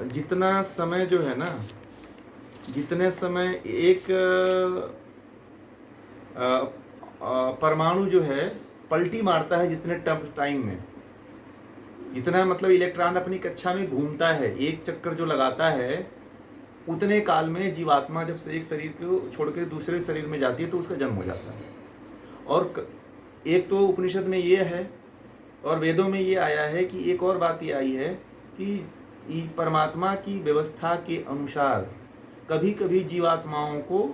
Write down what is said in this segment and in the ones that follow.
जितना समय जो है ना, जितने समय एक परमाणु जो है पलटी मारता है, जितने टाइम में, जितना मतलब इलेक्ट्रॉन अपनी कक्षा में घूमता है, एक चक्कर जो लगाता है, उतने काल में जीवात्मा जब से एक शरीर को छोड़कर दूसरे शरीर में जाती है तो उसका जन्म हो जाता है। और एक तो उपनिषद में ये है और वेदों में ये आया है कि एक और बात ये आई है कि परमात्मा की व्यवस्था के अनुसार कभी कभी जीवात्माओं को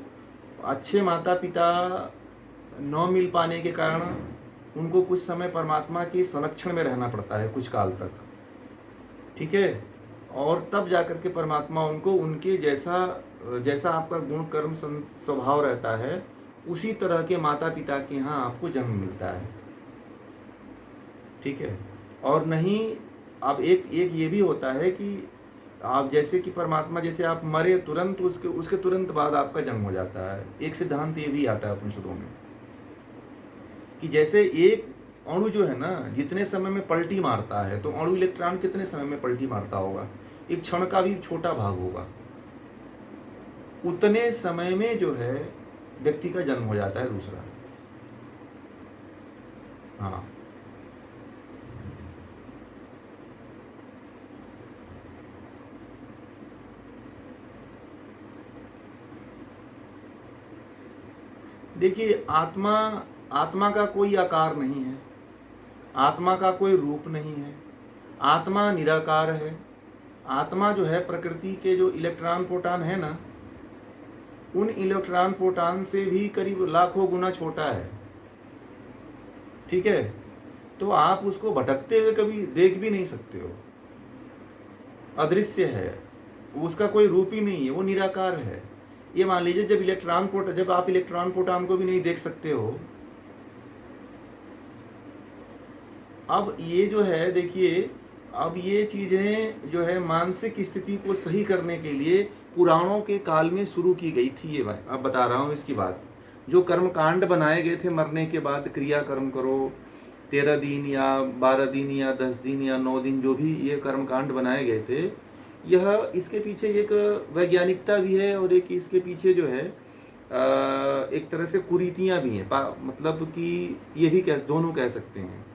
अच्छे माता पिता न मिल पाने के कारण उनको कुछ समय परमात्मा के संरक्षण में रहना पड़ता है, कुछ काल तक, ठीक है। और तब जाकर के परमात्मा उनको उनके जैसा जैसा आपका गुण कर्म स्वभाव रहता है उसी तरह के माता पिता के यहाँ आपको जन्म मिलता है, ठीक है। और नहीं, अब एक ये भी होता है कि आप जैसे कि परमात्मा, जैसे आप मरे तुरंत उसके तुरंत बाद आपका जन्म हो जाता है। एक सिद्धांत ये भी आता है उपनिषदों में कि जैसे एक अणु जो है ना जितने समय में पलटी मारता है, तो अणु इलेक्ट्रॉन कितने समय में पलटी मारता होगा, एक क्षण का भी छोटा भाग होगा, उतने समय में जो है व्यक्ति का जन्म हो जाता है दूसरा। हाँ, देखिए आत्मा का कोई आकार नहीं है, आत्मा का कोई रूप नहीं है, आत्मा निराकार है। आत्मा जो है प्रकृति के जो इलेक्ट्रॉन प्रोटॉन है ना, उन इलेक्ट्रॉन प्रोटॉन से भी करीब लाखों गुना छोटा है, ठीक है। तो आप उसको भटकते हुए कभी देख भी नहीं सकते हो, अदृश्य है, उसका कोई रूप ही नहीं है, वो निराकार है। ये मान लीजिए जब आप इलेक्ट्रॉन प्रोटॉन को भी नहीं देख सकते हो, अब ये जो है देखिए, अब ये चीजें जो है मानसिक स्थिति को सही करने के लिए पुराणों के काल में शुरू की गई थी। ये अब बता रहा हूँ इसकी बात। जो कर्मकांड बनाए गए थे, मरने के बाद क्रिया कर्म करो, 13 दिन या 12 दिन या 10 दिन या 9 दिन, जो भी ये कर्मकांड बनाए गए थे, यह इसके पीछे एक वैज्ञानिकता भी है और एक इसके पीछे जो है एक तरह से कुरीतियाँ भी हैं, मतलब कि ये भी दोनों कह सकते हैं।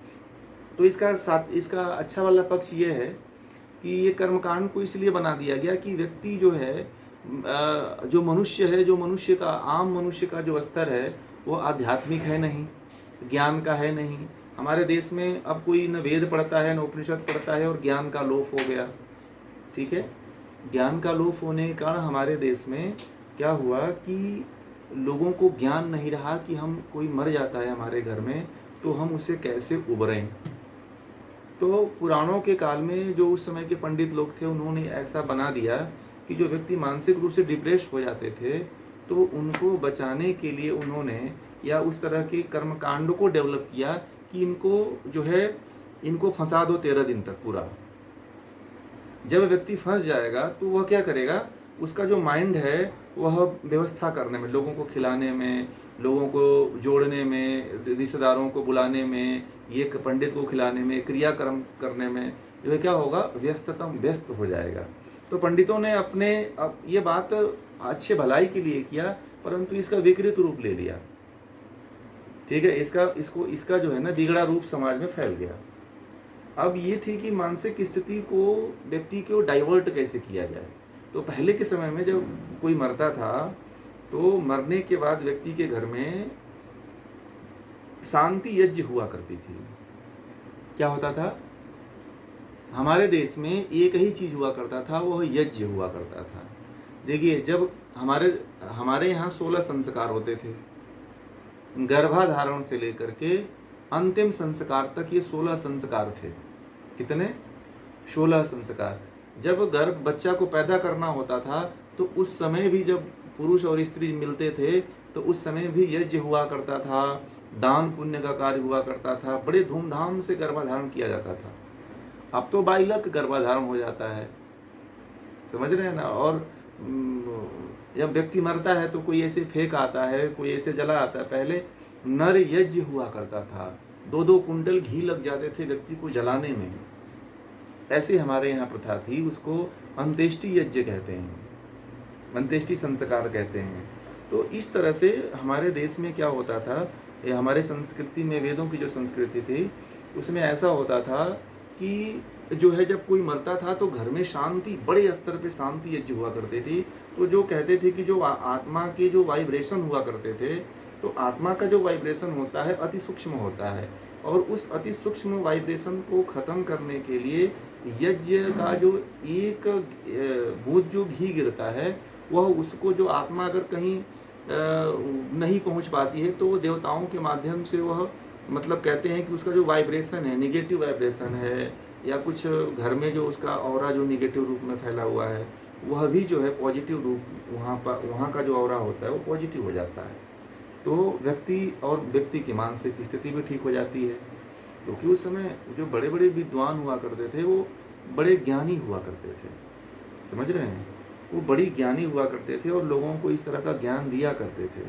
तो इसका अच्छा वाला पक्ष ये है कि ये कर्मकांड को इसलिए बना दिया गया कि व्यक्ति जो है जो मनुष्य का आम मनुष्य का जो स्तर है वो आध्यात्मिक है नहीं, ज्ञान का है नहीं। हमारे देश में अब कोई न वेद पढ़ता है न उपनिषद पढ़ता है और ज्ञान का लोप हो गया, ठीक है। ज्ञान का लोप होने के कारण हमारे देश में क्या हुआ कि लोगों को ज्ञान नहीं रहा कि हम कोई मर जाता है हमारे घर में तो हम उसे कैसे उबरें। तो पुराणों के काल में जो उस समय के पंडित लोग थे, उन्होंने ऐसा बना दिया कि जो व्यक्ति मानसिक रूप से डिप्रेस हो जाते थे तो उनको बचाने के लिए उन्होंने या उस तरह के कर्मकांड को डेवलप किया कि इनको फंसा दो 13 दिन तक पूरा। जब व्यक्ति फंस जाएगा तो वह क्या करेगा, उसका जो माइंड है वह व्यवस्था करने में, लोगों को खिलाने में, लोगों को जोड़ने में, रिश्तेदारों को बुलाने में, ये पंडित को खिलाने में, क्रियाक्रम करने में जो है क्या होगा, व्यस्त हो जाएगा। तो पंडितों ने ये बात अच्छे भलाई के लिए किया, परंतु इसका विकृत रूप ले लिया, ठीक है। इसका जो है ना बिगड़ा रूप समाज में फैल गया। अब ये थी कि मानसिक स्थिति को व्यक्ति को डाइवर्ट कैसे किया जाए। तो पहले के समय में जब कोई मरता था तो मरने के बाद व्यक्ति के घर में शांति यज्ञ हुआ करती थी। क्या होता था, हमारे देश में एक ही चीज हुआ करता था, वह यज्ञ हुआ करता था। देखिए, जब हमारे यहाँ 16 संस्कार होते थे, गर्भाधारण से लेकर के अंतिम संस्कार तक ये 16 संस्कार थे। कितने? 16 संस्कार। जब बच्चा को पैदा करना होता था तो उस समय भी जब पुरुष और स्त्री मिलते थे तो उस समय भी यज्ञ हुआ करता था, दान पुण्य का कार्य हुआ करता था, बड़े धूमधाम से गर्भाधारण किया जाता था। अब तो बाइलक गर्भाधारण हो जाता है, समझ रहे हैं ना। और जब व्यक्ति मरता है तो कोई ऐसे फेंक आता है, कोई ऐसे जला आता है। पहले नर यज्ञ हुआ करता था, 2-2 कुंटल घी लग जाते थे व्यक्ति को जलाने में, ऐसे हमारे यहाँ प्रथा थी, उसको अंत्येष्टि यज्ञ कहते हैं, अंत्येष्टि संस्कार कहते हैं। तो इस तरह से हमारे देश में क्या होता था, ये हमारे संस्कृति में, वेदों की जो संस्कृति थी उसमें ऐसा होता था कि जो है जब कोई मरता था तो घर में शांति, बड़े स्तर पे शांति यज्ञ हुआ करते थे। तो जो कहते थे कि जो आत्मा के जो वाइब्रेशन हुआ करते थे, तो आत्मा का जो वाइब्रेशन होता है अति सूक्ष्म होता है, और उस अति सूक्ष्म वाइब्रेशन को खत्म करने के लिए यज्ञ का जो एक बूंद जो घी गिरता है, वह उसको जो आत्मा अगर कहीं नहीं पहुंच पाती है तो वो देवताओं के माध्यम से वह, मतलब कहते हैं कि उसका जो वाइब्रेशन है, निगेटिव वाइब्रेशन है, या कुछ घर में जो उसका ऑरा जो निगेटिव रूप में फैला हुआ है, वह भी जो है पॉजिटिव रूप, वहाँ का जो ऑरा होता है वो पॉजिटिव हो जाता है। तो व्यक्ति की मानसिक स्थिति भी ठीक हो जाती है। क्योंकि उस समय जो बड़े बड़े विद्वान हुआ करते थे वो बड़े ज्ञानी हुआ करते थे, समझ रहे हैं, वो बड़ी ज्ञानी हुआ करते थे और लोगों को इस तरह का ज्ञान दिया करते थे।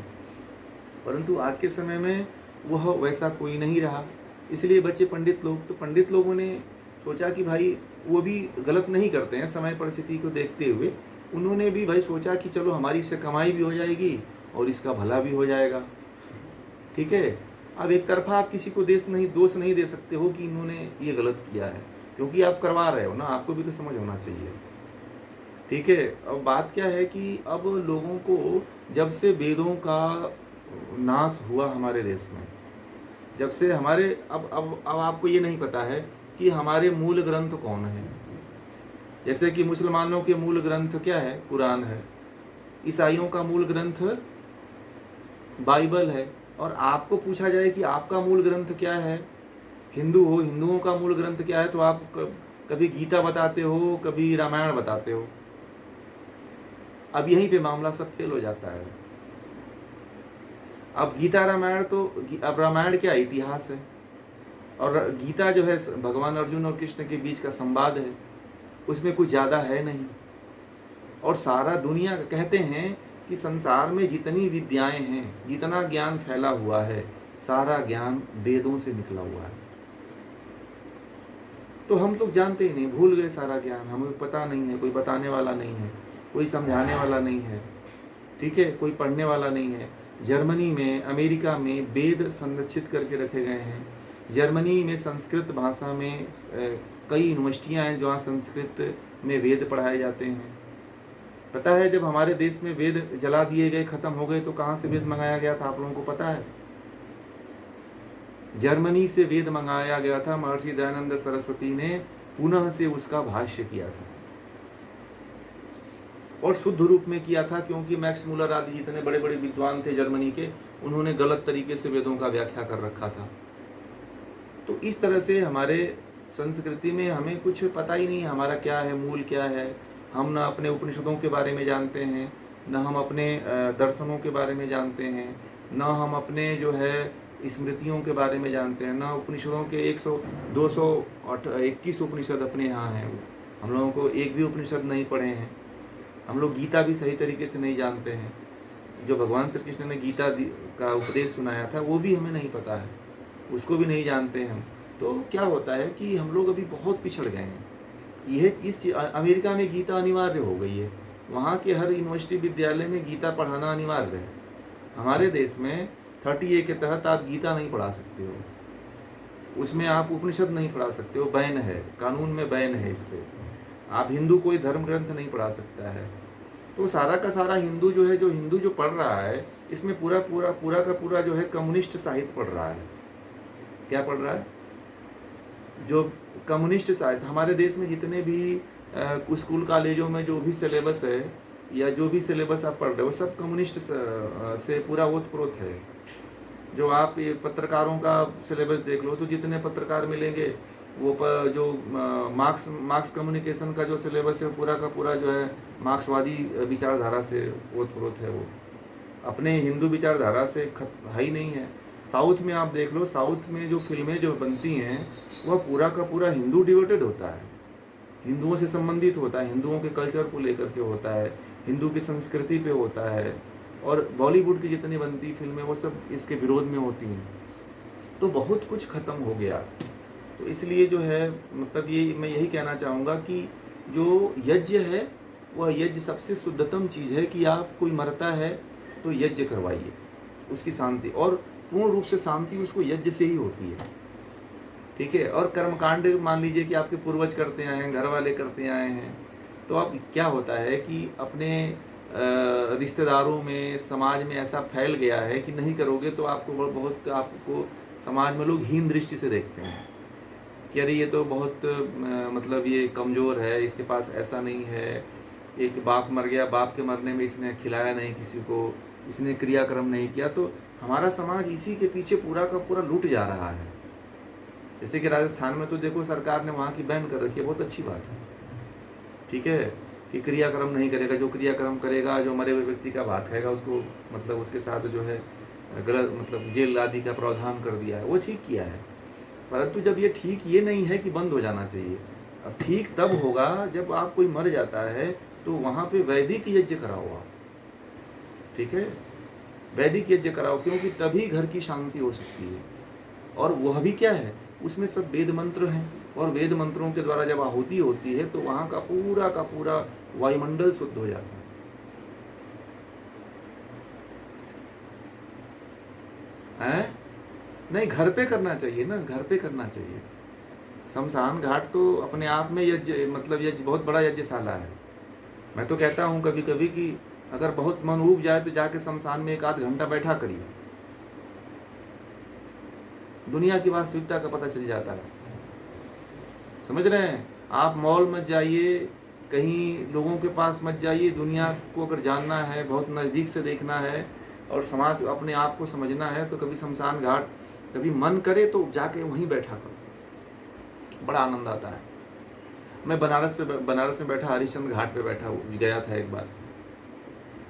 परंतु आज के समय में वह वैसा कोई नहीं रहा, इसलिए बच्चे पंडित लोग, तो पंडित लोगों ने सोचा कि भाई वो भी गलत नहीं करते हैं, समय परिस्थिति को देखते हुए उन्होंने भी भाई सोचा कि चलो हमारी इससे कमाई भी हो जाएगी और इसका भला भी हो जाएगा, ठीक है। अब एक तरफा आप किसी को दोष नहीं दे सकते हो कि इन्होंने ये गलत किया है, क्योंकि आप करवा रहे हो ना, आपको भी तो समझ होना चाहिए, ठीक है। अब बात क्या है कि अब लोगों को जब से वेदों का नाश हुआ हमारे देश में, जब से हमारे अब आपको ये नहीं पता है कि हमारे मूल ग्रंथ कौन है। जैसे कि मुसलमानों के मूल ग्रंथ क्या है, कुरान है, ईसाइयों का मूल ग्रंथ बाइबल है, और आपको पूछा जाए कि आपका मूल ग्रंथ क्या है, हिंदू हो, हिंदुओं का मूल ग्रंथ क्या है, तो आप कभी गीता बताते हो, कभी रामायण बताते हो। अब यहीं पे मामला सब फेल हो जाता है। अब गीता रामायण तो, अब रामायण क्या इतिहास है, और गीता जो है भगवान अर्जुन और कृष्ण के बीच का संवाद है, उसमें कुछ ज़्यादा है नहीं। और सारा दुनिया कहते हैं कि संसार में जितनी विद्याएं हैं, जितना ज्ञान फैला हुआ है, सारा ज्ञान वेदों से निकला हुआ है। तो हम लोग जानते ही नहीं, भूल गए सारा ज्ञान, हमें पता नहीं है, कोई बताने वाला नहीं है, कोई समझाने वाला नहीं है, ठीक है, कोई पढ़ने वाला नहीं है। जर्मनी में, अमेरिका में वेद संरक्षित करके रखे गए हैं। जर्मनी में संस्कृत भाषा में कई यूनिवर्सिटियां हैं जहाँ संस्कृत में वेद पढ़ाए जाते हैं। पता है जब हमारे देश में वेद जला दिए गए, खत्म हो गए, तो कहाँ से वेद मंगाया गया था, आप लोगों को पता है? जर्मनी से वेद मंगाया गया था। महर्षि दयानंद सरस्वती ने पुनः से उसका भाष्य किया था, और शुद्ध रूप में किया था, क्योंकि मैक्स मूलर आदि जितने बड़े बड़े विद्वान थे जर्मनी के, उन्होंने गलत तरीके से वेदों का व्याख्या कर रखा था। तो इस तरह से हमारे संस्कृति में हमें कुछ पता ही नहीं हमारा क्या है, मूल क्या है। हम ना अपने उपनिषदों के बारे में जानते हैं, ना हम अपने दर्शनों के बारे में जानते हैं, ना हम अपने जो है स्मृतियों के बारे में जानते हैं, ना उपनिषदों के 221 उपनिषद अपने यहाँ हैं। हम लोगों को एक भी उपनिषद नहीं पढ़े हैं। हम लोग गीता भी सही तरीके से नहीं जानते हैं। जो भगवान श्री कृष्ण ने गीता का उपदेश सुनाया था वो भी हमें नहीं पता है, उसको भी नहीं जानते हैं हम। तो क्या होता है कि हम लोग अभी बहुत पिछड़ गए हैं। अमेरिका में गीता अनिवार्य हो गई है, वहाँ के हर यूनिवर्सिटी विद्यालय में गीता पढ़ाना अनिवार्य है। हमारे देश में 30A के तहत आप गीता नहीं पढ़ा सकते हो, उसमें आप उपनिषद नहीं पढ़ा सकते हो, बैन है, कानून में बैन है इस पर। आप हिंदू कोई धर्म ग्रंथ नहीं पढ़ा सकता है। तो सारा का सारा हिंदू जो है, जो हिंदू जो पढ़ रहा है, इसमें पूरा का पूरा जो है कम्युनिस्ट साहित्य पढ़ रहा है। क्या पढ़ रहा है? जो कम्युनिस्ट साहित्य। हमारे देश में जितने भी स्कूल कॉलेजों में जो भी सिलेबस है, या जो भी सिलेबस आप पढ़ रहे हो, सब कम्युनिस्ट से पूरा ओतप्रोत है। जो आप ये पत्रकारों का सिलेबस देख लो, तो जितने पत्रकार मिलेंगे वो जो मार्क्स कम्युनिकेशन का जो सिलेबस है, पूरा का पूरा जो है मार्क्सवादी विचारधारा से ओतप्रोत है। वो अपने हिंदू विचारधारा से है ही नहीं है। साउथ में आप देख लो, साउथ में जो फिल्में जो बनती हैं वह पूरा का पूरा हिंदू डिवोटेड होता है, हिंदुओं से संबंधित होता है, हिंदुओं के कल्चर को लेकर के होता है, हिंदू की संस्कृति पे होता है। और बॉलीवुड की जितनी बनती फिल्में वो सब इसके विरोध में होती हैं। तो बहुत कुछ खत्म हो गया। तो इसलिए जो है मतलब ये मैं यही कहना चाहूँगा कि जो यज्ञ है वह यज्ञ सबसे शुद्धतम चीज़ है कि आप कोई मरता है तो यज्ञ करवाइए, उसकी शांति, और पूर्ण रूप से शांति उसको यज्ञ से ही होती है। ठीक है। और कर्मकांड मान लीजिए कि आपके पूर्वज करते आए हैं, घर वाले करते आए हैं, तो अब क्या होता है कि अपने रिश्तेदारों में, समाज में ऐसा फैल गया है कि नहीं करोगे तो आपको बहुत आपको समाज में लोग हीन दृष्टि से देखते हैं कि अरे ये तो बहुत मतलब ये कमज़ोर है, इसके पास ऐसा नहीं है, एक बाप मर गया, बाप के मरने में इसने खिलाया नहीं किसी को, इसने क्रियाक्रम नहीं किया, तो हमारा समाज इसी के पीछे पूरा का पूरा लूट जा रहा है। जैसे कि राजस्थान में तो देखो सरकार ने वहाँ की बैन कर रखी है, बहुत अच्छी बात है। ठीक है कि क्रियाक्रम नहीं करेगा, जो क्रियाक्रम करेगा, जो मरे हुए व्यक्ति का भात खाएगा उसको मतलब उसके साथ जो है गलत मतलब जेल आदि का प्रावधान कर दिया है, वो ठीक किया है। परंतु जब ये ठीक ये नहीं है कि बंद हो जाना चाहिए। अब ठीक तब होगा जब आप कोई मर जाता है तो वहाँ पे वैदिक यज्ञ कराओ आप। ठीक है, वैदिक यज्ञ कराओ, क्योंकि तभी घर की शांति हो सकती है। और वह भी क्या है, उसमें सब वेद मंत्र हैं, और वेद मंत्रों के द्वारा जब आहुति होती है तो वहाँ का पूरा वायुमंडल शुद्ध हो जाता है। नहीं, घर पे करना चाहिए ना, घर पे करना चाहिए। शमशान घाट तो अपने आप में यज्ञ मतलब यज्ञ बहुत बड़ा यज्ञशाला है। मैं तो कहता हूँ कभी कभी कि अगर बहुत मन ऊब जाए तो जाके शमशान में 1 आध घंटा बैठा करिए, दुनिया की वास्तविकता का पता चल जाता है। समझ रहे हैं? आप मॉल मत जाइए, कहीं लोगों के पास मत जाइए। दुनिया को अगर जानना है, बहुत नज़दीक से देखना है और समाज अपने आप को समझना है तो कभी शमशान घाट कभी मन करे तो जाके वहीं बैठा करो, बड़ा आनंद आता है। मैं बनारस में बैठा, हरिश्चंद्र घाट पे बैठा गया था एक बार।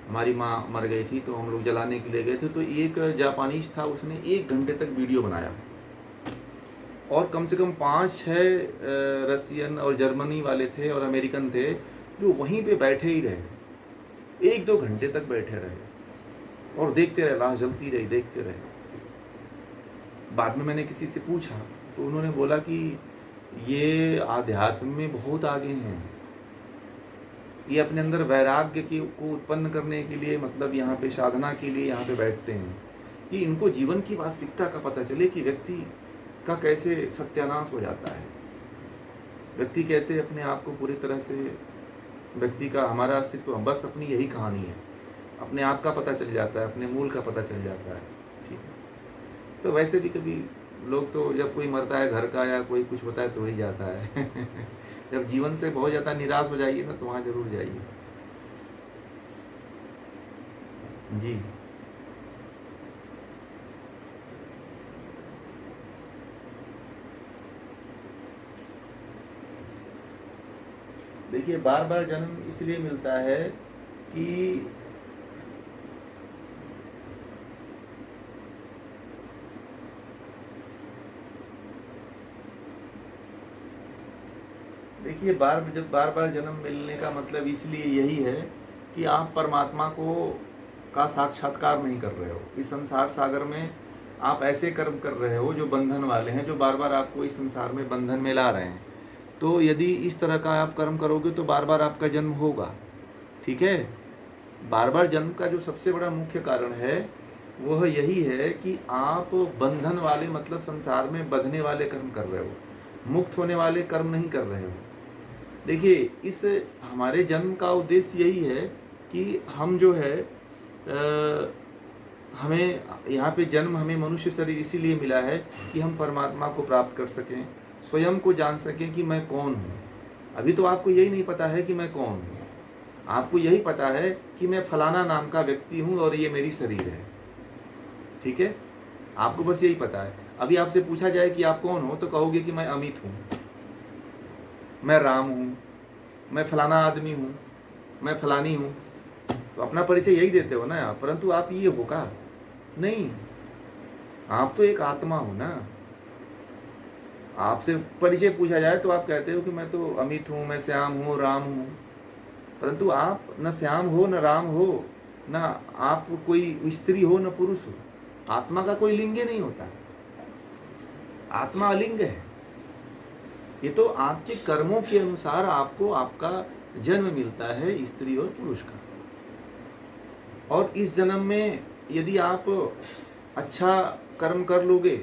हमारी माँ मर गई थी तो हम लोग जलाने के लिए गए थे, तो एक जापानीज था, उसने 1 घंटे तक वीडियो बनाया, और कम से कम 5-6 रसियन और जर्मनी वाले थे और अमेरिकन थे जो वहीं पे बैठे ही रहे, 1-2 घंटे तक बैठे रहे और देखते रहे, लाश जलती रही, देखते रहे। बाद में मैंने किसी से पूछा तो उन्होंने बोला कि ये आध्यात्म में बहुत आगे हैं, ये अपने अंदर वैराग्य को उत्पन्न करने के लिए मतलब यहाँ पे साधना के लिए यहाँ पे बैठते हैं, कि इनको जीवन की वास्तविकता का पता चले कि व्यक्ति का कैसे सत्यानाश हो जाता है, व्यक्ति कैसे अपने आप को पूरी तरह से, व्यक्ति का हमारा अस्तित्व बस अपनी यही कहानी है, अपने आप का पता चल जाता है, अपने मूल का पता चल जाता है। ठीक है, तो वैसे भी कभी लोग तो जब कोई मरता है घर का या कोई कुछ होता है तो ही जाता है जब जीवन से बहुत ज़्यादा निराश हो जाइए ना तो वहाँ जरूर जाइए। जी देखिए, बार बार जन्म इसलिए मिलता है कि देखिए जब बार बार जन्म मिलने का मतलब इसलिए यही है कि आप परमात्मा का साक्षात्कार नहीं कर रहे हो। इस संसार सागर में आप ऐसे कर्म कर रहे हो जो बंधन वाले हैं, जो बार बार आपको इस संसार में बंधन में ला रहे हैं। तो यदि इस तरह का आप कर्म करोगे तो बार बार आपका जन्म होगा। ठीक है, बार बार जन्म का जो सबसे बड़ा मुख्य कारण है वह यही है कि आप बंधन वाले मतलब संसार में बंधने वाले कर्म कर रहे हो, मुक्त होने वाले कर्म नहीं कर रहे हो। देखिए, इस हमारे जन्म का उद्देश्य यही है कि हम जो है हमें यहाँ पे जन्म, हमें मनुष्य शरीर इसीलिए मिला है कि हम परमात्मा को प्राप्त कर सकें, स्वयं को जान सकें कि मैं कौन हूँ। अभी तो आपको यही नहीं पता है कि मैं कौन हूँ, आपको यही पता है कि मैं फलाना नाम का व्यक्ति हूँ और ये मेरी शरीर है। ठीक है, आपको बस यही पता है। अभी आपसे पूछा जाए कि आप कौन हो तो कहोगे कि मैं अमित हूँ, मैं राम हूँ, मैं फलाना आदमी हूँ, मैं फलानी हूँ। तो अपना परिचय यही देते हो ना आप, परंतु आप ये हो का नहीं, आप तो एक आत्मा हो ना। आपसे परिचय पूछा जाए तो आप कहते हो कि मैं तो अमित हूँ, मैं श्याम हूँ, राम हूँ, परंतु आप न श्याम हो, न राम हो, न आप कोई स्त्री हो, न पुरुष हो। आत्मा का कोई लिंग नहीं होता, आत्मा अलिंग है। ये तो आपके कर्मों के अनुसार आपको आपका जन्म मिलता है स्त्री और पुरुष का। और इस जन्म में यदि आप अच्छा कर्म कर लोगे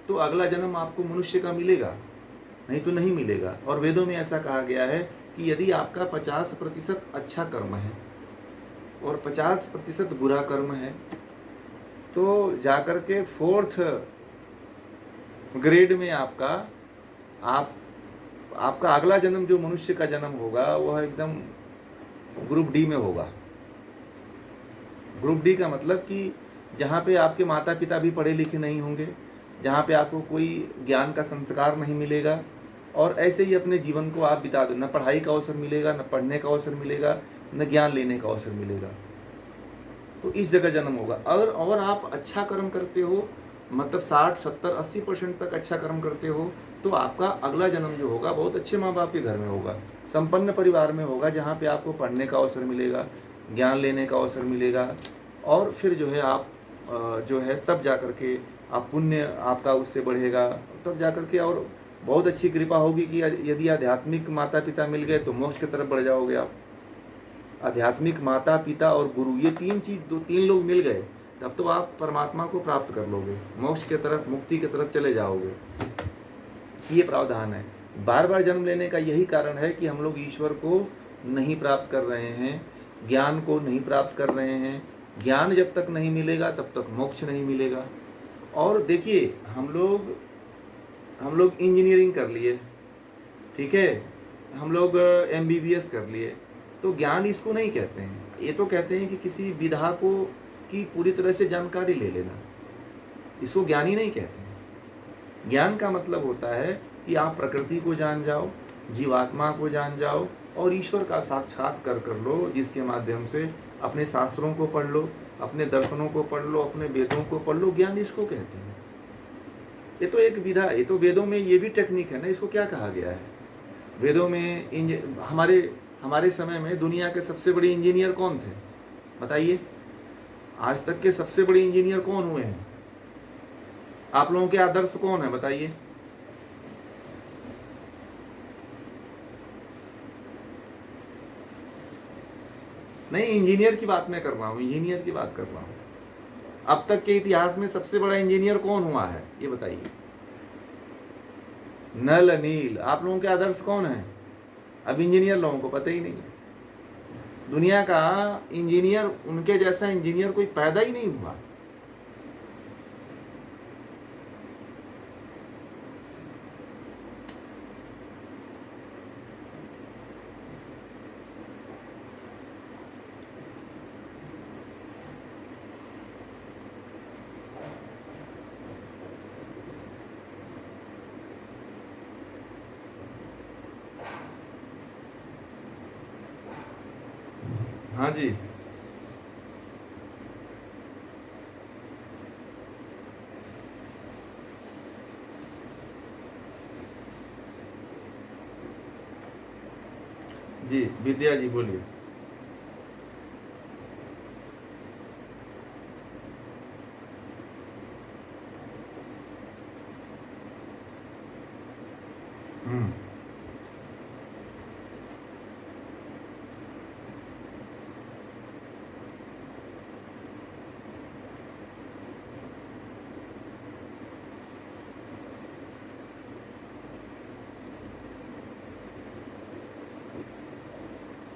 तो अगला जन्म आपको मनुष्य का मिलेगा, नहीं तो नहीं मिलेगा। और वेदों में ऐसा कहा गया है कि यदि आपका 50% अच्छा कर्म है और 50% बुरा कर्म है तो जाकर के 4th ग्रेड में आपका अगला जन्म जो मनुष्य का जन्म होगा वह एकदम ग्रुप डी में होगा। ग्रुप डी का मतलब कि जहाँ पे आपके माता पिता भी पढ़े लिखे नहीं होंगे, जहाँ पे आपको कोई ज्ञान का संस्कार नहीं मिलेगा, और ऐसे ही अपने जीवन को आप बिता दो। न पढ़ाई का अवसर मिलेगा, न पढ़ने का अवसर मिलेगा, न ज्ञान लेने का अवसर मिलेगा, तो इस जगह जन्म होगा। और आप अच्छा कर्म करते हो, मतलब 60, 70, 80% तक अच्छा कर्म करते हो, तो आपका अगला जन्म जो होगा बहुत अच्छे माँ बाप के घर में होगा, संपन्न परिवार में होगा, जहाँ पे आपको पढ़ने का अवसर मिलेगा, ज्ञान लेने का अवसर मिलेगा। और फिर जो है आप जो है तब जा कर के आप पुण्य आपका उससे बढ़ेगा, तब जा कर के और बहुत अच्छी कृपा होगी कि यदि आध्यात्मिक माता पिता मिल गए तो मोक्ष की तरफ बढ़ जाओगे आप। आध्यात्मिक माता पिता और गुरु, ये 3 लोग मिल गए तब तो आप परमात्मा को प्राप्त कर लोगे, मोक्ष की तरफ, मुक्ति की तरफ चले जाओगे। ये प्रावधान है। बार बार जन्म लेने का यही कारण है कि हम लोग ईश्वर को नहीं प्राप्त कर रहे हैं, ज्ञान को नहीं प्राप्त कर रहे हैं। ज्ञान जब तक नहीं मिलेगा तब तक मोक्ष नहीं मिलेगा। और देखिए हम लोग इंजीनियरिंग कर लिए, ठीक है, हम लोग MBBS कर लिए, तो ज्ञान इसको नहीं कहते हैं। ये तो कहते हैं कि किसी विधा को की पूरी तरह से जानकारी ले लेना, इसको ज्ञान ही नहीं कहते हैं। ज्ञान का मतलब होता है कि आप प्रकृति को जान जाओ, जीवात्मा को जान जाओ और ईश्वर का साक्षात्कार कर लो, जिसके माध्यम से अपने शास्त्रों को पढ़ लो, अपने दर्शनों को पढ़ लो, अपने वेदों को पढ़ लो। ज्ञान इसको कहते हैं। ये तो एक विधा, ये तो वेदों में ये भी टेक्निक है ना। इसको क्या कहा गया है वेदों में? हमारे समय में दुनिया के सबसे बड़े इंजीनियर कौन थे बताइए? आज तक के सबसे बड़े इंजीनियर कौन हुए हैं? आप लोगों के आदर्श कौन है बताइए? नहीं, इंजीनियर की बात मैं कर रहा हूँ, इंजीनियर की बात कर रहा हूँ। अब तक के इतिहास में सबसे बड़ा इंजीनियर कौन हुआ है ये बताइए? नल नील। आप लोगों के आदर्श कौन है? अब इंजीनियर लोगों को पता ही नहीं है। दुनिया का इंजीनियर, उनके जैसा इंजीनियर कोई पैदा ही नहीं हुआ। हाँ जी, जी विद्या जी बोलिए। हम्म,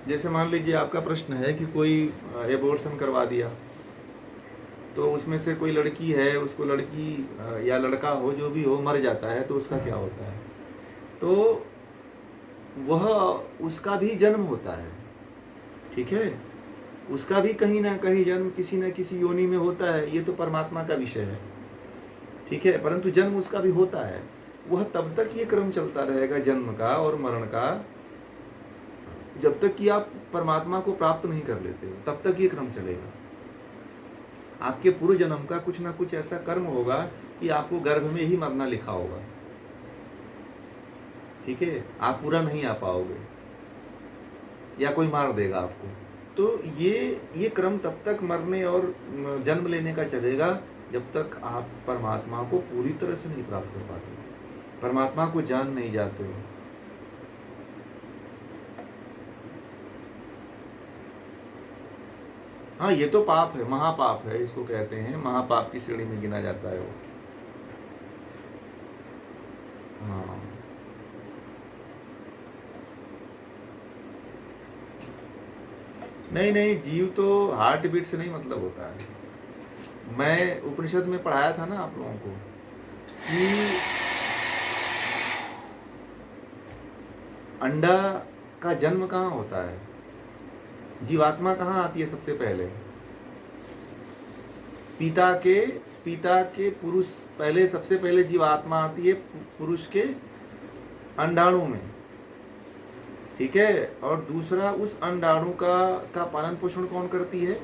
जैसे मान लीजिए आपका प्रश्न है कि कोई एबॉर्शन करवा दिया, तो उसमें से कोई लड़की है, उसको लड़की या लड़का हो, जो भी हो, मर जाता है, तो उसका क्या होता है? तो वह, उसका भी जन्म होता है, ठीक है, उसका भी कहीं ना कहीं जन्म किसी न किसी योनि में होता है। ये तो परमात्मा का विषय है, ठीक है, परंतु जन्म उसका भी होता है। वह तब तक ये क्रम चलता रहेगा जन्म का और मरण का, जब तक कि आप परमात्मा को प्राप्त नहीं कर लेते हो, तब तक ये क्रम चलेगा। आपके पूर्व जन्म का कुछ ना कुछ ऐसा कर्म होगा कि आपको गर्भ में ही मरना लिखा होगा, ठीक है, आप पूरा नहीं आ पाओगे या कोई मार देगा आपको। तो ये क्रम तब तक मरने और जन्म लेने का चलेगा जब तक आप परमात्मा को पूरी तरह से नहीं प्राप्त कर पाते, परमात्मा को जान नहीं जाते हो। हाँ, ये तो पाप है, महापाप है, इसको कहते हैं, महापाप की श्रेणी में गिना जाता है वो। हाँ, नहीं नहीं, जीव तो हार्ट बीट से नहीं मतलब होता है। मैं उपनिषद में पढ़ाया था ना आप लोगों को कि अंडा का जन्म कहाँ होता है, जीवात्मा कहाँ आती है सबसे पहले, पिता के पिता के पुरुष, पहले सबसे पहले जीवात्मा आती है पुरुष के अंडाणु में, ठीक है। और दूसरा, उस अंडाणु का पालन पोषण कौन करती है,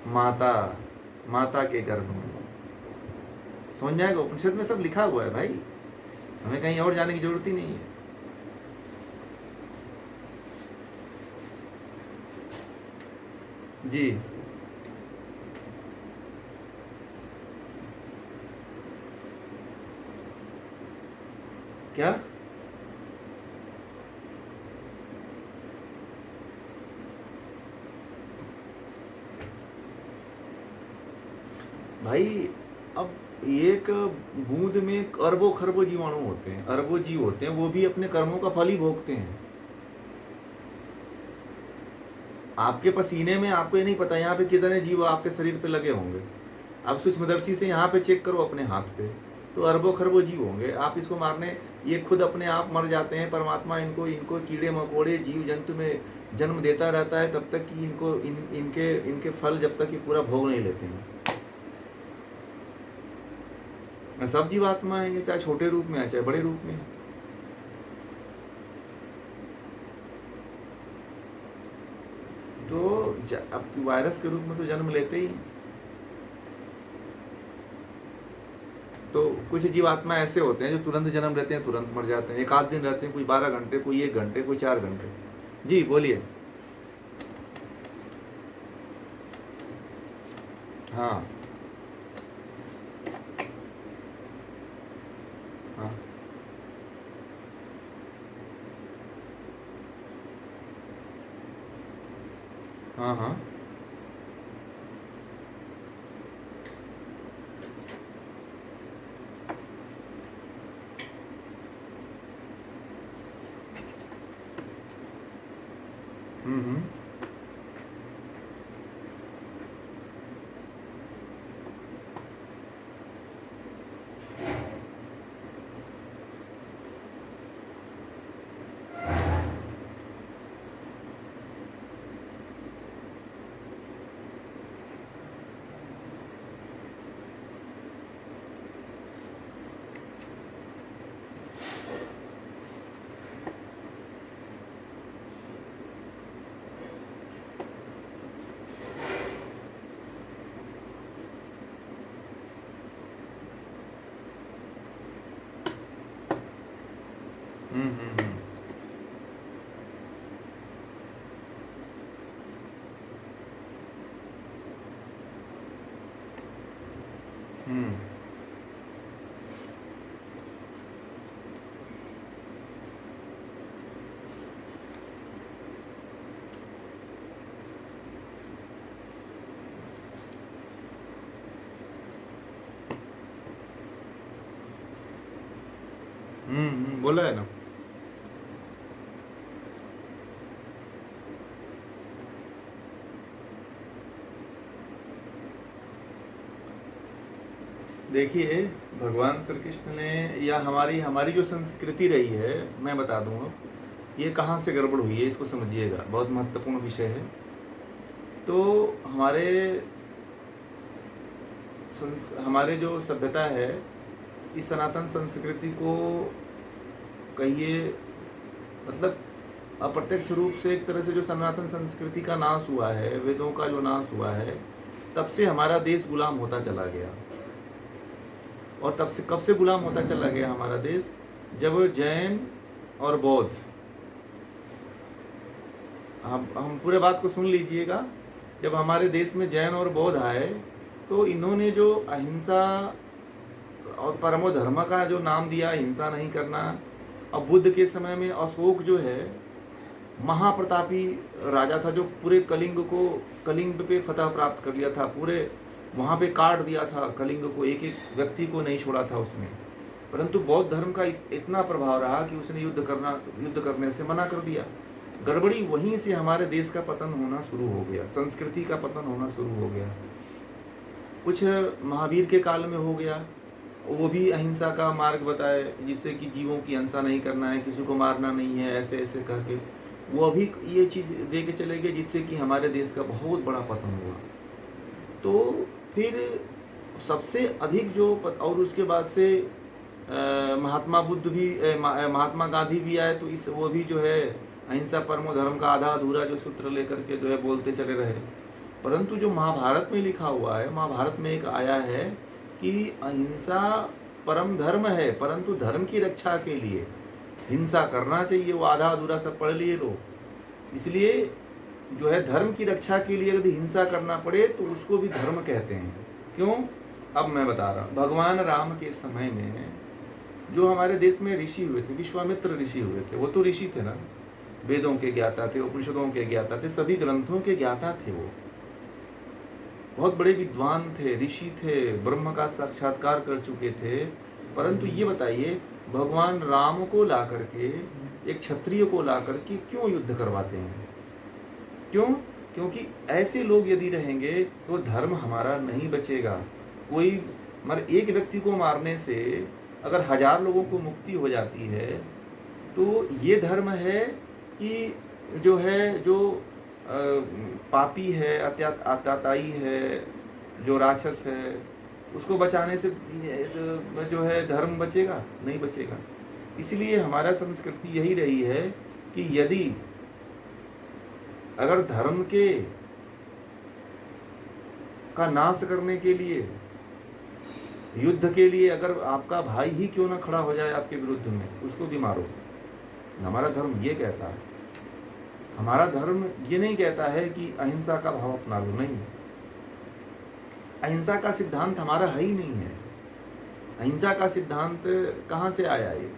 माता, माता के गर्भ में। समझ जाएगा, उपनिषद में सब लिखा हुआ है भाई, हमें कहीं और जाने की जरूरत ही नहीं है। जी, क्या? भाई, अब एक बूंद में अरबों खरबों जीवाणु होते हैं, अरबों जीव होते हैं, वो भी अपने कर्मों का फल ही भोगते हैं। आपके पसीने में आपको ये नहीं पता यहाँ पे कितने जीव आपके शरीर पे लगे होंगे। आप सूक्ष्मदर्शी से यहाँ पे चेक करो अपने हाथ पे, तो अरबों खरबों जीव होंगे। आप इसको मारने, ये खुद अपने आप मर जाते हैं, परमात्मा इनको इनको कीड़े मकोड़े जीव जंतु में जन्म देता रहता है, तब तक कि इनको इनके इनके फल जब तक ये पूरा भोग नहीं लेते हैं। सब जीवात्मा है ये, चाहे छोटे रूप में है चाहे बड़े रूप में है। तो अब वायरस के रूप में तो जन्म लेते ही हैं। तो कुछ जीवात्मा ऐसे होते हैं जो तुरंत जन्म लेते हैं, तुरंत मर जाते हैं, एक आध दिन रहते हैं, कोई 12 घंटे, कोई 1 घंटे, कोई 4 घंटे। जी बोलिए। हाँ हाँ हाँ हाँ। हम्म। हम्म हम्म हम्म हम्म बोला है ना। देखिए, भगवान श्री कृष्ण ने, या हमारी हमारी जो संस्कृति रही है, मैं बता दूंगा ये कहाँ से गड़बड़ हुई है, इसको समझिएगा, बहुत महत्वपूर्ण विषय है। तो हमारे जो सभ्यता है, इस सनातन संस्कृति को कहिए, मतलब अप्रत्यक्ष रूप से एक तरह से जो सनातन संस्कृति का नाश हुआ है, वेदों का जो नाश हुआ है, तब से हमारा देश गुलाम होता चला गया। और तब से कब से गुलाम होता चला गया हमारा देश, जब जैन और बौद्ध, हम पूरे बात को सुन लीजिएगा, जब हमारे देश में जैन और बौद्ध आए, तो इन्होंने जो अहिंसा और परमो धर्म का जो नाम दिया, हिंसा नहीं करना। अब बुद्ध के समय में अशोक जो है, महाप्रतापी राजा था जो पूरे कलिंग पे फतह प्राप्त कर लिया था, पूरे वहाँ पे काट दिया था कलिंग को, एक एक व्यक्ति को नहीं छोड़ा था उसने। परंतु बौद्ध धर्म का इतना प्रभाव रहा कि उसने युद्ध करने से मना कर दिया। गड़बड़ी वहीं से हमारे देश का पतन होना शुरू हो गया, संस्कृति का पतन होना शुरू हो गया। कुछ महावीर के काल में हो गया, वो भी अहिंसा का मार्ग बताए, जिससे कि जीवों की हिंसा नहीं करना है, किसी को मारना नहीं है, ऐसे ऐसे करके वो अभी ये चीज़ दे के चले गए, जिससे कि हमारे देश का बहुत बड़ा पतन हुआ। तो फिर सबसे अधिक जो और उसके बाद से महात्मा बुद्ध भी महात्मा गांधी भी आए, तो इस वो भी जो है अहिंसा परमो धर्म का आधा अधूरा जो सूत्र लेकर के जो है बोलते चले रहे। परंतु जो महाभारत में लिखा हुआ है, महाभारत में एक आया है कि अहिंसा परम धर्म है, परंतु धर्म की रक्षा के लिए हिंसा करना चाहिए। वो आधा अधूरा सब पढ़ लिए लोग। इसलिए जो है धर्म की रक्षा के लिए यदि हिंसा करना पड़े तो उसको भी धर्म कहते हैं। क्यों? अब मैं बता रहा हूँ। भगवान राम के समय में जो हमारे देश में ऋषि हुए थे, विश्वामित्र ऋषि हुए थे, वो तो ऋषि थे ना, वेदों के ज्ञाता थे, उपनिषदों के ज्ञाता थे, सभी ग्रंथों के ज्ञाता थे। वो बहुत बड़े विद्वान थे, ऋषि थे, ब्रह्म का साक्षात्कार कर चुके थे। परंतु ये बताइए, भगवान राम को ला करके, एक क्षत्रिय को ला करके क्यों युद्ध करवाते हैं? क्यों? क्योंकि ऐसे लोग यदि रहेंगे तो धर्म हमारा नहीं बचेगा। कोई एक व्यक्ति को मारने से अगर 1000 लोगों को मुक्ति हो जाती है, तो ये धर्म है कि जो पापी है, अत्याताई है, जो राक्षस है, उसको बचाने से जो है धर्म बचेगा? नहीं बचेगा। इसलिए हमारा संस्कृति यही रही है कि यदि अगर धर्म का नाश करने के लिए, युद्ध के लिए, अगर आपका भाई ही क्यों ना खड़ा हो जाए आपके विरुद्ध में, उसको भी मारो। हमारा धर्म ये कहता है। हमारा धर्म ये नहीं कहता है कि अहिंसा का भाव अपना लो, नहीं। अहिंसा का सिद्धांत हमारा है ही नहीं है। अहिंसा का सिद्धांत कहाँ से आया? ये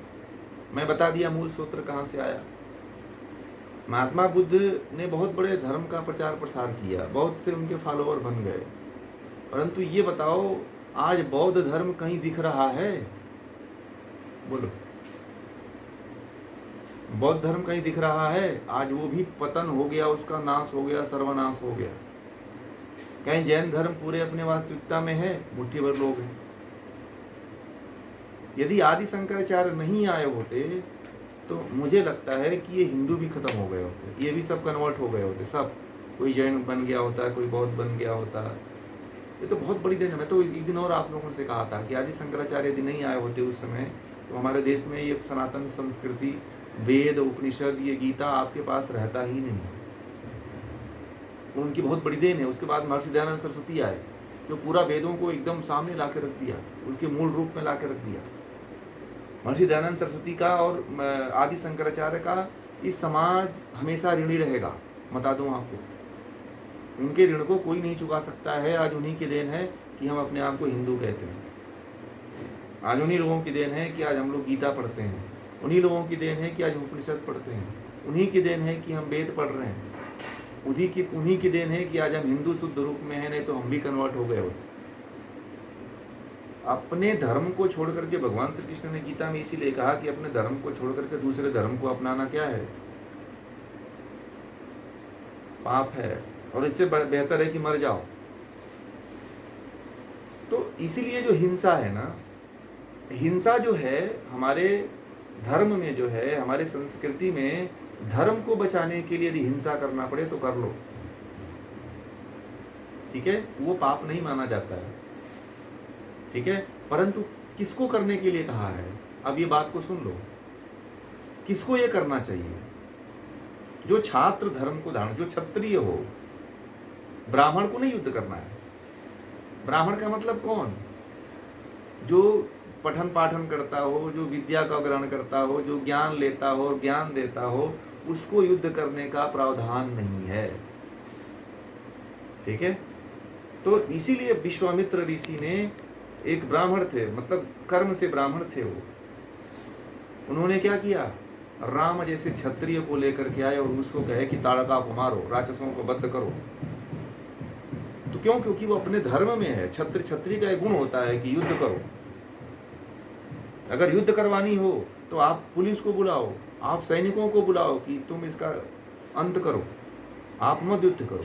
मैं बता दिया, मूल सूत्र कहाँ से आया। महात्मा बुद्ध ने बहुत बड़े धर्म का प्रचार प्रसार किया, बहुत से उनके फॉलोअर बन गए। परंतु ये बताओ, आज बौद्ध धर्म कहीं दिख रहा है? बोलो, बौद्ध धर्म कहीं दिख रहा है? आज वो भी पतन हो गया, उसका नाश हो गया, सर्वनाश हो गया। कहीं जैन धर्म पूरे अपने वास्तविकता में है? मुट्ठी भर लोग हैं। यदि आदि शंकराचार्य नहीं आए होते तो मुझे लगता है कि ये हिंदू भी खत्म हो गए होते, ये भी सब कन्वर्ट हो गए होते, सब। कोई जैन बन गया होता, कोई बौद्ध बन गया होता। ये तो बहुत बड़ी देन है। मैं तो एक दिन और आप लोगों से कहा था कि आदि शंकराचार्य यदि नहीं आए होते उस समय, तो हमारे देश में ये सनातन संस्कृति, वेद, उपनिषद, ये गीता आपके पास रहता ही नहीं। उनकी बहुत बड़ी देन है। उसके बाद महर्षि दयानंद सरस्वती आए, जो पूरा वेदों को एकदम सामने ला के रख दिया, उनके मूल रूप में ला के रख दिया। महर्षि दयानंद सरस्वती का और आदि शंकराचार्य का इस समाज हमेशा ऋणी रहेगा, बता दूं आपको। उनके ऋण को कोई नहीं चुका सकता है। आज उन्हीं की देन है कि हम अपने आप को हिंदू कहते हैं। आज उन्हीं लोगों की देन है कि आज हम लोग गीता पढ़ते हैं। उन्हीं लोगों की देन है कि आज उपनिषद पढ़ते हैं। उन्हीं की देन है कि हम वेद पढ़ रहे हैं। उन्हीं की देन है कि आज हम हिंदू शुद्ध रूप में हैं, नहीं तो हम भी कन्वर्ट हो गए होते। अपने धर्म को छोड़ करके, भगवान श्री कृष्ण ने गीता में इसीलिए कहा कि अपने धर्म को छोड़ करके दूसरे धर्म को अपनाना क्या है? पाप है, और इससे बेहतर है कि मर जाओ। तो इसीलिए जो हिंसा है ना, हिंसा जो है हमारे धर्म में, जो है हमारे संस्कृति में, धर्म को बचाने के लिए यदि हिंसा करना पड़े तो कर लो, ठीक है, वो पाप नहीं माना जाता है, ठीक है। परंतु किसको करने के लिए कहा है? अब ये बात को सुन लो, किसको ये करना चाहिए? जो छात्र धर्म को धारण, जो क्षत्रिय हो। ब्राह्मण को नहीं युद्ध करना है। ब्राह्मण का मतलब कौन? जो पठन पाठन करता हो, जो विद्या का ग्रहण करता हो, जो ज्ञान लेता हो, ज्ञान देता हो, उसको युद्ध करने का प्रावधान नहीं है, ठीक है। तो इसीलिए विश्वामित्र ऋषि ने, एक ब्राह्मण थे, मतलब कर्म से ब्राह्मण थे वो, उन्होंने क्या किया? राम जैसे क्षत्रिय को लेकर के आए और उसको कहे कि ताड़का को मारो, राक्षसों को बद्ध करो, तो क्यों? क्योंकि वो अपने धर्म में है। क्षत्रिय का एक गुण होता है कि युद्ध करो। अगर युद्ध करवानी हो तो आप पुलिस को बुलाओ, आप सैनिकों को बुलाओ कि तुम इसका अंत करो, आप मत युद्ध करो।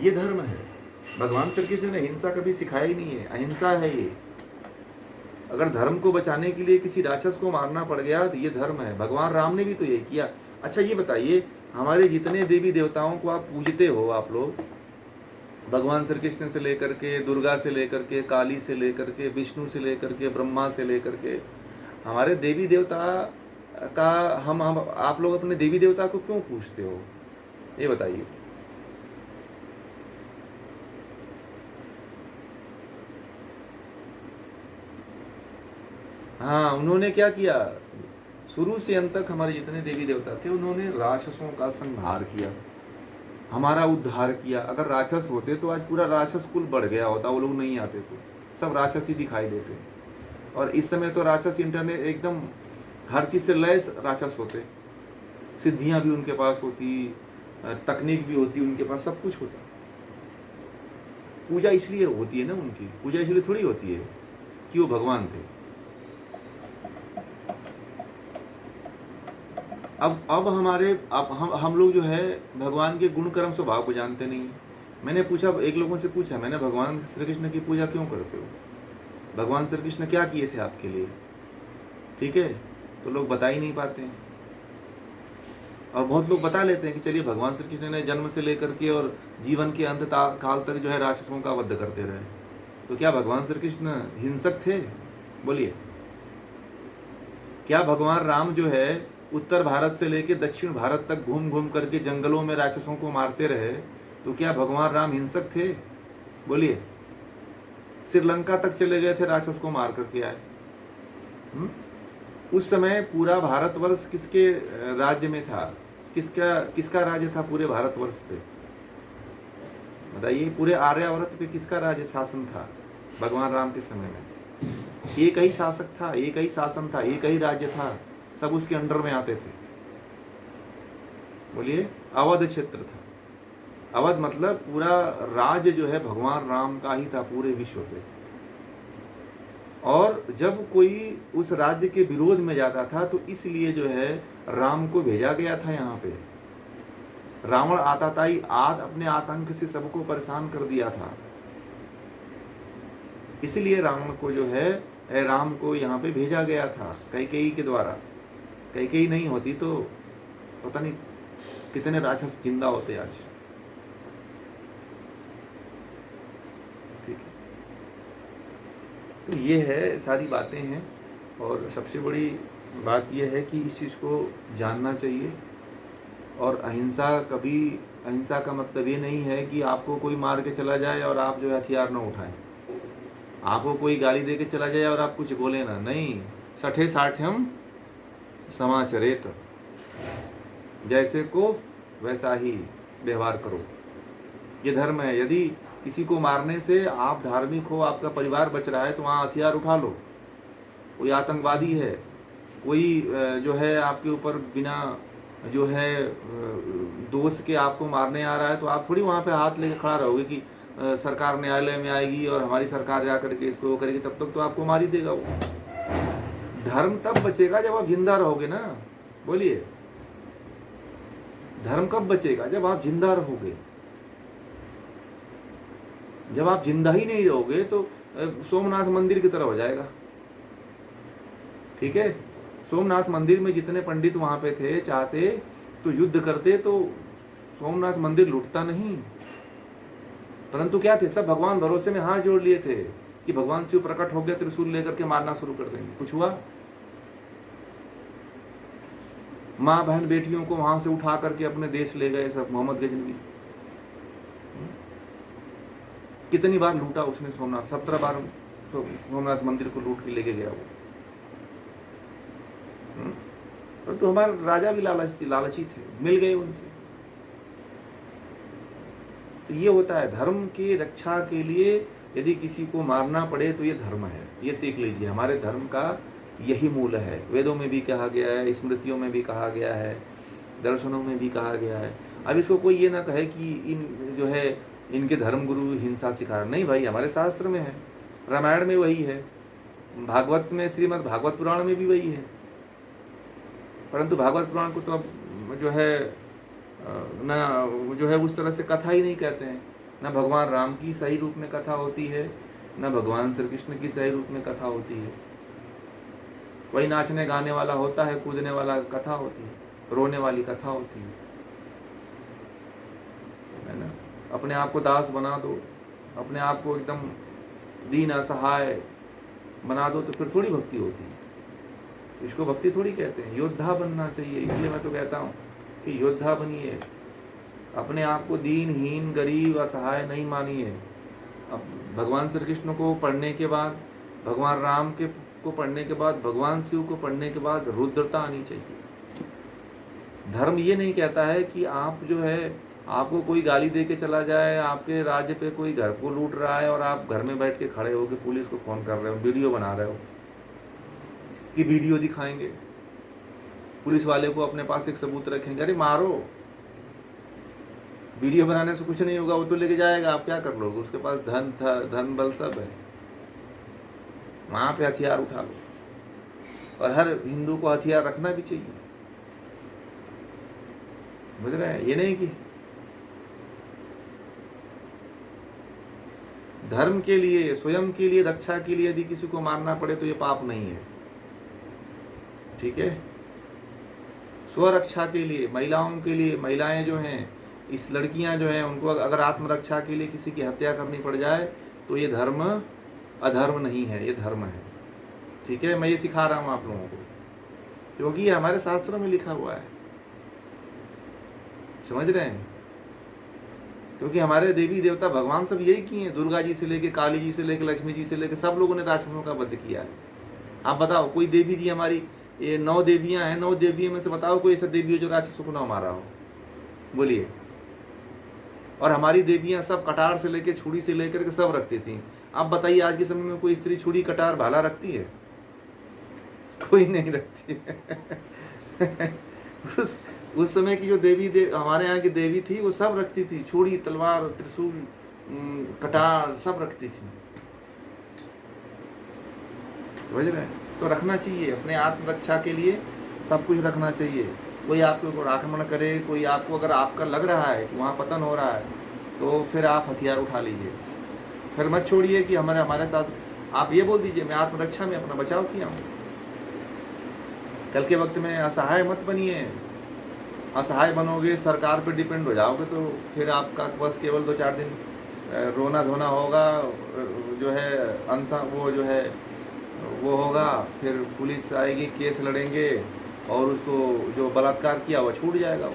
ये धर्म है। भगवान श्री कृष्ण ने हिंसा कभी सिखाई ही नहीं है, अहिंसा है ये। अगर धर्म को बचाने के लिए किसी राक्षस को मारना पड़ गया तो ये धर्म है। भगवान राम ने भी तो ये किया। अच्छा ये बताइए, हमारे जितने देवी देवताओं को आप पूजते हो, आप लोग भगवान श्री कृष्ण से लेकर के, दुर्गा से लेकर के, काली से लेकर के, विष्णु से लेकर के, ब्रह्मा से लेकर के, हमारे देवी देवता का हम आप लोग अपने देवी देवता को क्यों पूजते हो, ये बताइए। हाँ, उन्होंने क्या किया? शुरू से अंत तक हमारे जितने देवी देवता थे उन्होंने राक्षसों का संहार किया, हमारा उद्धार किया। अगर राक्षस होते तो आज पूरा राक्षस कुल बढ़ गया होता, वो लोग नहीं आते तो सब राक्षस ही दिखाई देते। और इस समय तो राक्षस इंटरनेट एकदम हर चीज से लैस राक्षस होते, सिद्धियां भी उनके पास होती, तकनीक भी होती उनके पास, सब कुछ होता। पूजा इसलिए होती है ना, उनकी पूजा इसलिए थोड़ी होती है कि वो भगवान थे। अब हमारे अब हम लोग जो है भगवान के गुण कर्म स्वभाव को जानते नहीं। मैंने पूछा, एक लोगों से पूछा मैंने, भगवान श्री कृष्ण की पूजा क्यों करते हो? भगवान श्री कृष्ण क्या किए थे आपके लिए? ठीक है, तो लोग बता ही नहीं पाते हैं। और बहुत लोग बता लेते हैं कि चलिए भगवान श्री कृष्ण ने जन्म से लेकर के और जीवन के अंत काल तक जो है राक्षसों का वध करते रहे। तो क्या भगवान श्री कृष्ण हिंसक थे? बोलिए। क्या भगवान राम जो है उत्तर भारत से लेकर दक्षिण भारत तक घूम घूम करके जंगलों में राक्षसों को मारते रहे? तो क्या भगवान राम हिंसक थे? बोलिए। श्रीलंका तक चले गए थे, राक्षस को मार करके आए। उस समय पूरा भारतवर्ष किसके राज्य में था? किसका राज्य था पूरे भारतवर्ष पे? बताइए, पूरे आर्यावर्त पे किसका राज्य शासन था भगवान राम के समय में? एक ही शासक था, एक ही शासन था, एक ही राज्य था, सब उसके अंडर में आते थे। बोलिए। अवध क्षेत्र था। अवध मतलब पूरा राज्य जो है भगवान राम का ही था पूरे विश्व पे। और जब कोई उस राज्य के विरोध में जाता था तो इसलिए जो है राम को भेजा गया था यहाँ पे। रावण आता था ही अपने आतंक से सबको परेशान कर दिया था, इसलिए रावण को जो है राम को यहाँ पे भेजा गया था कैकेयी के द्वारा। कैकेयी नहीं होती तो पता नहीं कितने राक्षस जिंदा होते आज। ठीक है, तो ये है, सारी बातें हैं। और सबसे बड़ी बात यह है कि इस चीज़ को जानना चाहिए। और अहिंसा का मतलब ये नहीं है कि आपको कोई मार के चला जाए और आप जो है हथियार न उठाएं, आपको कोई गाली दे के चला जाए और आप कुछ बोले ना। नहीं, सठे साठ्यम समाचरेत, जैसे को वैसा ही व्यवहार करो, ये धर्म है। यदि किसी को मारने से आप धार्मिक हो, आपका परिवार बच रहा है, तो वहाँ हथियार उठा लो। कोई आतंकवादी है, कोई जो है आपके ऊपर बिना जो है दोष के आपको मारने आ रहा है, तो आप थोड़ी वहाँ पे हाथ लेके खड़ा रहोगे कि सरकार न्यायालय में आएगी और हमारी सरकार जा करके इसको करेगी, तब तक तो आपको मार ही देगा वो। धर्म तब बचेगा जब आप जिंदा रहोगे ना। बोलिए, धर्म कब बचेगा? जब आप जिंदा रहोगे। जब आप जिंदा ही नहीं रहोगे तो सोमनाथ मंदिर की तरह हो जाएगा। ठीक है, सोमनाथ मंदिर में जितने पंडित वहां पे थे, चाहते तो युद्ध करते तो सोमनाथ मंदिर लूटता नहीं, परंतु क्या थे, सब भगवान भरोसे में हाथ जोड़ लिए थे कि भगवान शिव प्रकट हो गया, त्रिशूल लेकर के मारना शुरू कर देंगे। कुछ हुआ? माँ बहन बेटियों को वहां से उठा करके अपने देश ले गए सब मोहम्मद गजनवी। कितनी बार लूटा उसने सोमनाथ? 17 बार सोमनाथ मंदिर को लूट के लेके गया वो। परंतु हमारे राजा भी लालची थे, मिल गए उनसे। तो ये होता है, धर्म की रक्षा के लिए यदि किसी को मारना पड़े तो ये धर्म है, ये सीख लीजिए। हमारे धर्म का यही मूल है। वेदों में भी कहा गया है, स्मृतियों में भी कहा गया है, दर्शनों में भी कहा गया है। अब इसको कोई ये ना कहे कि इन जो है इनके धर्म गुरु हिंसा सिखा रहे, नहीं भाई, हमारे शास्त्र में है, रामायण में वही है, भागवत में, श्रीमद् भागवत पुराण में भी वही है। परंतु भागवत पुराण को तो अब जो है ना जो है उस तरह से कथा ही नहीं कहते हैं। ना भगवान राम की सही रूप में कथा होती है, ना भगवान श्री कृष्ण की सही रूप में कथा होती है। वही नाचने गाने वाला होता है, कूदने वाला कथा होती है, रोने वाली कथा होती है ना। अपने आप को दास बना दो, अपने आप को एकदम दीन असहाय बना दो तो फिर थोड़ी भक्ति होती है। इसको भक्ति थोड़ी कहते हैं। योद्धा बनना चाहिए। इसलिए मैं तो कहता हूँ कि योद्धा बनिए, अपने आप को दीनहीन गरीब असहाय नहीं मानिए। अब भगवान श्री कृष्ण को पढ़ने के बाद, भगवान राम के को पढ़ने के बाद, भगवान शिव को पढ़ने के बाद रुद्रता आनी चाहिए। धर्म ये नहीं कहता है कि आप जो है आपको कोई गाली दे के चला जाए, आपके राज्य पे कोई घर को लूट रहा है और आप घर में बैठ के खड़े हो के पुलिस को फोन कर रहे हो, वीडियो बना रहे हो कि वीडियो दिखाएंगे, पुलिस वाले को अपने पास एक सबूत रखेंगे, अरे मारो, वीडियो बनाने से कुछ नहीं होगा, वो तो लेके जाएगा, आप क्या कर लोगे, उसके पास धन था, धन बल सब है, वहां पे हथियार उठा लो। और हर हिंदू को हथियार रखना भी चाहिए, समझ रहे हैं। ये नहीं कि धर्म के लिए, स्वयं के लिए, रक्षा के लिए यदि किसी को मारना पड़े तो ये पाप नहीं है, ठीक है। स्वरक्षा के लिए, महिलाओं के लिए, महिलाएं जो हैं, इस लड़कियां जो हैं, उनको अगर आत्मरक्षा के लिए किसी की हत्या करनी पड़ जाए तो ये धर्म अधर्म नहीं है, ये धर्म है, ठीक है। मैं ये सिखा रहा हूँ आप लोगों को क्योंकि ये हमारे शास्त्रों में लिखा हुआ है, समझ रहे हैं। क्योंकि हमारे देवी देवता भगवान सब यही किए हैं, दुर्गा जी से लेके, काली जी से लेके, लक्ष्मी जी से लेके, सब लोगों ने राक्षसों का वध किया है। आप बताओ कोई देवी जी, हमारी ये 9 देवियां हैं, 9 देवियों में से बताओ कोई ऐसा देवी हो जो राक्षसों को ना मारा हो, बोलिए। और हमारी देवियां सब कटार से लेके, छुरी से लेकर के सब रखती थी। आप बताइए आज के समय में कोई स्त्री छुरी कटार भाला रखती है? कोई नहीं रखती है। उस समय की जो हमारे यहाँ की देवी थी वो सब रखती थी, छुरी, तलवार, त्रिशूल, कटार सब रखती थी, समझ रहे हैं। तो रखना चाहिए, अपने आत्मरक्षा के लिए सब कुछ रखना चाहिए। कोई आपको आक्रमण करे, कोई आपको, अगर आपका लग रहा है कि वहाँ पतन हो रहा है तो फिर आप हथियार उठा लीजिए। फिर मत छोड़िए कि हमारे साथ, आप ये बोल दीजिए मैं आत्मरक्षा में अपना बचाव किया हूँ। कल के वक्त में असहाय मत बनिए। असहाय बनोगे, सरकार पे डिपेंड हो जाओगे तो फिर आपका बस केवल 2-4 दिन रोना धोना होगा, जो है अनसा वो जो है वो होगा, फिर पुलिस आएगी, केस लड़ेंगे और उसको जो बलात्कार किया वो छूट जाएगा वो।